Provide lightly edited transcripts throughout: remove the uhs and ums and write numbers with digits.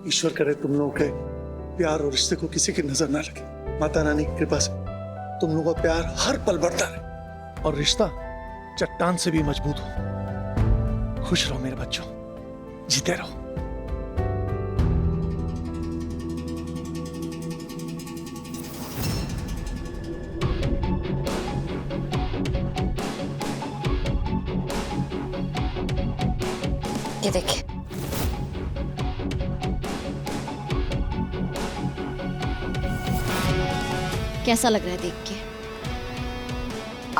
ईश्वर करे तुम लोगों के प्यार और रिश्ते को किसी की नजर ना लगे। माता रानी की कृपा से तुम लोगों का प्यार हर पल बढ़ता रहे और रिश्ता चट्टान से भी मजबूत हो। खुश रहो मेरे बच्चों, जीते रहो। ये देखिए, कैसा लग रहा है देख के?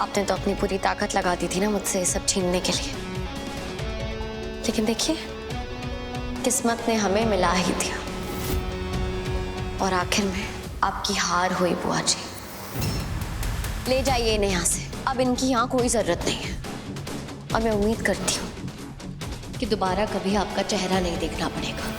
आपने तो अपनी पूरी ताकत लगा दी थी ना मुझसे ये सब छीनने के लिए, लेकिन देखिए किस्मत ने हमें मिला ही दिया और आखिर में आपकी हार हुई बुआ जी। ले जाइए इन्हें यहाँ से, अब इनकी यहाँ कोई जरूरत नहीं है और मैं उम्मीद करती हूँ कि दोबारा कभी आपका चेहरा नहीं देखना पड़ेगा।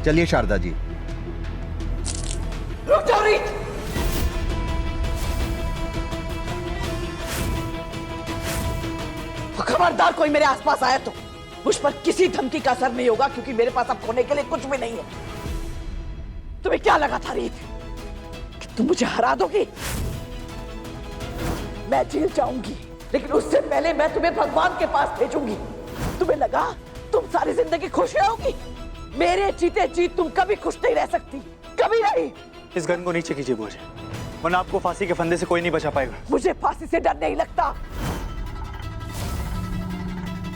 चलिए शारदा जी। रुक जाओ रीत। खबरदार कोई मेरे आसपास आया तो मुझ पर किसी धमकी का असर नहीं होगा, क्योंकि मेरे पास अब खोने के लिए कुछ भी नहीं है। तुम्हें क्या लगा था रीत कि तुम मुझे हरा दोगी? मैं जेल जाऊंगी, लेकिन उससे पहले मैं तुम्हें भगवान के पास भेजूंगी। तुम्हें लगा तुम सारी जिंदगी खुश रहोगी? मेरे जीते जी तुम कभी खुश नहीं रह सकती, कभी नहीं। इस गन को नीचे कीजिए बुआ जी, वरना आपको फांसी के फंदे से कोई नहीं बचा पाएगा। मुझे फांसी से डर नहीं लगता।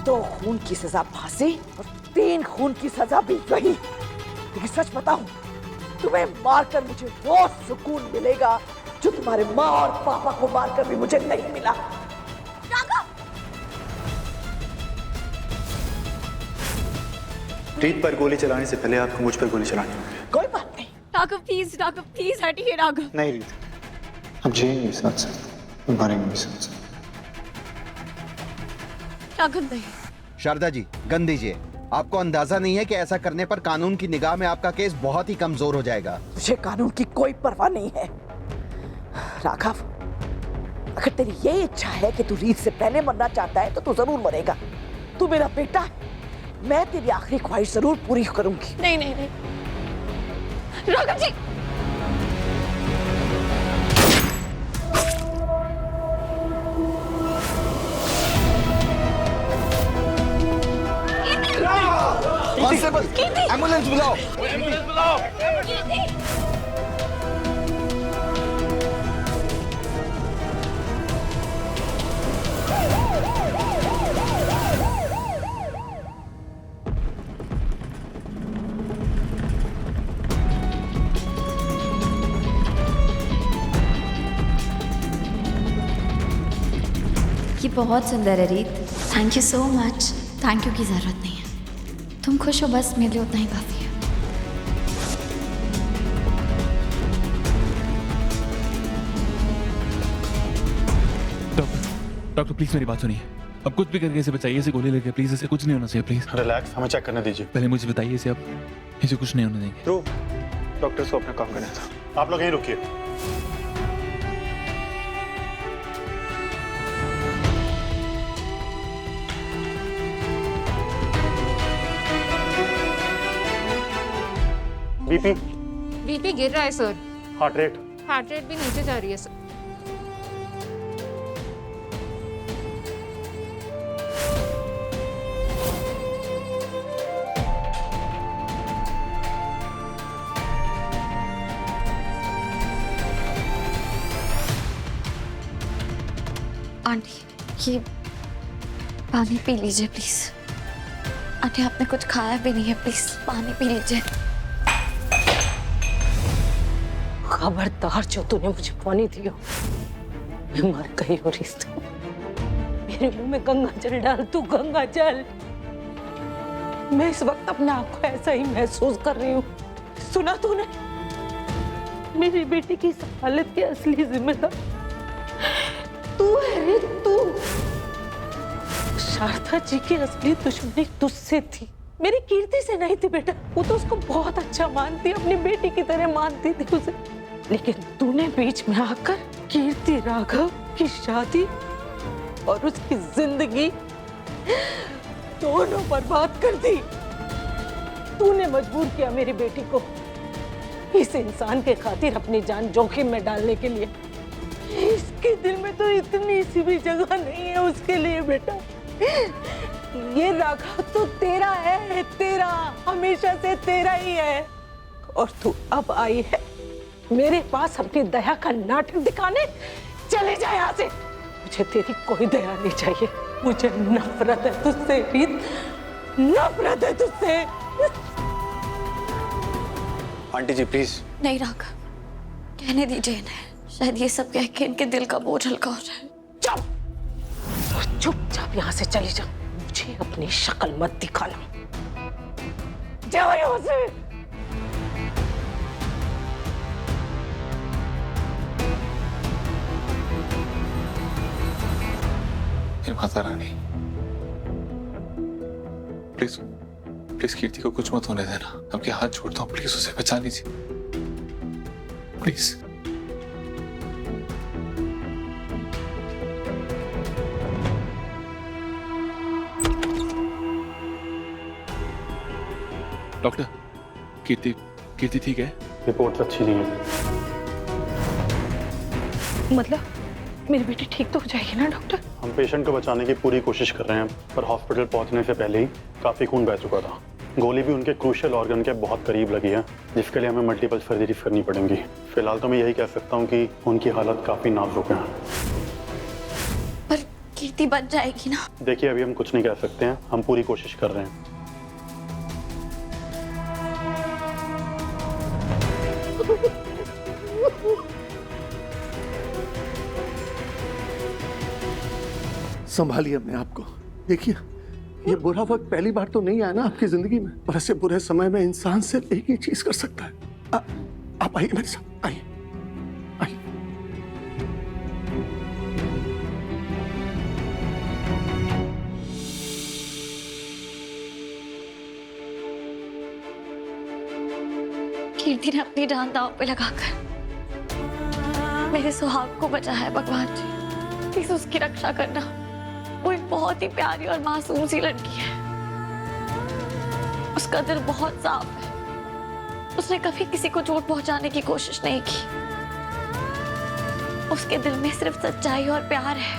2 खून की सजा फांसी और 3 खून की सजा भी वही। लेकिन सच बताऊं, तुम्हें मारकर मुझे वो सुकून मिलेगा जो तुम्हारे माँ और पापा को मारकर भी मुझे नहीं मिला। रीत पर गोली चलाने से पहले आपको मुझ पर गोली चलानी होगी। कोई बात नहीं। राघव प्लीज हटिए राघव। नहीं रीत, हम जिएंगे साथ साथ, मरेंगे भी साथ साथ। राघव नहीं। शारदा जी गन दीजिए। आपको अंदाजा नहीं है कि ऐसा करने पर कानून की निगाह में आपका केस बहुत ही कमजोर हो जाएगा। मुझे कानून की कोई परवाह नहीं है राघव। अगर तेरी ये इच्छा है कि तू रीत से पहले मरना चाहता है तो तू जरूर मरेगा। तू मेरा बेटा है, मैं तेरी आखिरी ख्वाहिश जरूर पूरी करूंगी। नहीं राघव जी। कांस्टेबल, एम्बुलेंस बुलाओ। ये बहुत सुंदर है रीत। Thank you so much. Thank you की ज़रूरत नहीं है, तुम खुश हो बस मेरे लिए उतना ही काफ़ी है। डॉक्टर प्लीज मेरी बात सुनिए। अब कुछ भी करके इसे बचाइए, इसे गोली लेके प्लीज। इसे कुछ नहीं होना चाहिए प्लीज। रिलैक्स, हमें चेक करने दीजिए। पहले मुझे बताइए इसे, अब इसे कुछ नहीं होने देंगे। तो डॉक्टर को अपना काम करना था, आप लोग यहीं रुकिए। बीपी गिर रहा है सर। हार्ट रेट भी नीचे जा रही है सर। आंटी ये पानी पी लीजिए प्लीज। आंटी आपने कुछ खाया भी नहीं है, प्लीज पानी पी लीजिए। खबरदार जो तूने मुझे पानी दिया, मैं मर गई हो रीत। मेरे मुंह में गंगा जल डाल, तू गंगा जल। मैं इस वक्त अपने आप को ऐसा ही महसूस कर रही हूँ। सुना तूने? मेरी बेटी की इस हालत के असली जिम्मेदार तू है रीत, तू। शारदा जी की असली दुश्मनी तुझसे थी। मेरी कीर्ति से नहीं थी बेटा, वो तो उसको बहुत अच्छा मानती, अपनी बेटी की तरह मानती थी उसे। लेकिन तूने बीच में आकर कीर्ति राघव की शादी और उसकी जिंदगी दोनों बर्बाद कर दी। तूने मजबूर किया मेरी बेटी को इस इंसान के खातिर अपनी जान जोखिम में डालने के लिए। इसके दिल में तो इतनी सी भी जगह नहीं है उसके लिए बेटा। ये राघव तो तेरा है, तेरा, हमेशा से तेरा ही है। और तू अब आई है मेरे पास अपनी दया का नाटक दिखाने। चले जा यहाँ से, मुझे तेरी कोई दया नहीं चाहिए। मुझे नफरत है तुझसे रीत, नफरत है तुझसे। Aunty ji please. नहीं राघव, कहने दीजिए इन्हें, शायद ये सब कह के इनके दिल का बोझ हल्का हो जाए। चुप चुपचाप यहाँ से चली जा, मुझे अपनी शक्ल मत दिखाना। जाओ यहाँ से। माता रानी प्लीज प्लीज कीर्ति को कुछ मत होने देना। आपके हाथ छोड़ता हूँ, प्लीज उसे बचा लीजिए प्लीज। डॉक्टर, कीर्ति कीर्ति ठीक है? रिपोर्ट अच्छी नहीं है। मतलब मेरी बेटी ठीक तो हो जाएगी ना डॉक्टर? हम पेशेंट को बचाने की पूरी कोशिश कर रहे हैं, पर हॉस्पिटल पहुंचने से पहले ही काफी खून बह चुका था। गोली भी उनके क्रूशियल ऑर्गन के बहुत करीब लगी है, जिसके लिए हमें मल्टीपल सर्जरीज करनी पड़ेंगी। फिलहाल तो मैं यही कह सकता हूँ कि उनकी हालत काफी नाजुक है। पर कीर्ति बच जाएगी ना? देखिए अभी हम कुछ नहीं कह सकते हैं, हम पूरी कोशिश कर रहे हैं। संभालिए अपने आप को। देखिए ये बुरा वक्त पहली बार तो नहीं आया ना आपकी जिंदगी में, और ऐसे बुरे समय में इंसान सिर्फ एक ही चीज कर सकता है। आप आइए मेरे साथ, आइए आइए। कीर्ति ने अपनी जान दांव पे लगाकर मेरे सुहाग को बचाया है भगवान जी, प्लीज उसकी रक्षा करना। वो एक बहुत ही प्यारी और मासूम सी लड़की है, उसका दिल बहुत साफ है, उसने कभी किसी को चोट पहुंचाने की कोशिश नहीं की। उसके दिल में सिर्फ सच्चाई और प्यार है,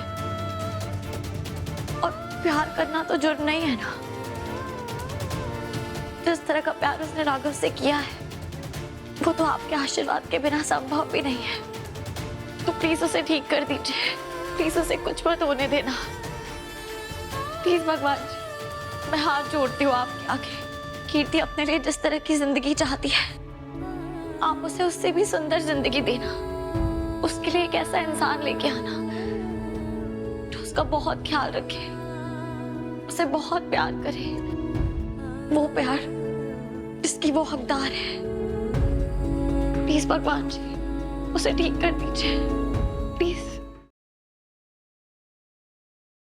और प्यार करना तो जुर्म नहीं है ना। जिस तरह का प्यार उसने राघव से किया है वो तो आपके आशीर्वाद के बिना संभव भी नहीं है। तो प्लीज उसे ठीक कर दीजिए, प्लीज उसे कुछ मत होने देना, प्लीज भगवान जी, मैं हाथ जोड़ती हूँ आपके आगे। कीर्ति अपने लिए जिस तरह की जिंदगी चाहती है, आप उसे उससे भी सुंदर जिंदगी देना। उसके लिए एक ऐसा इंसान लेके आना जो उसका बहुत ख्याल रखे, उसे बहुत प्यार करे, वो प्यार जिसकी वो हकदार है। प्लीज भगवान जी, उसे ठीक कर दीजिए।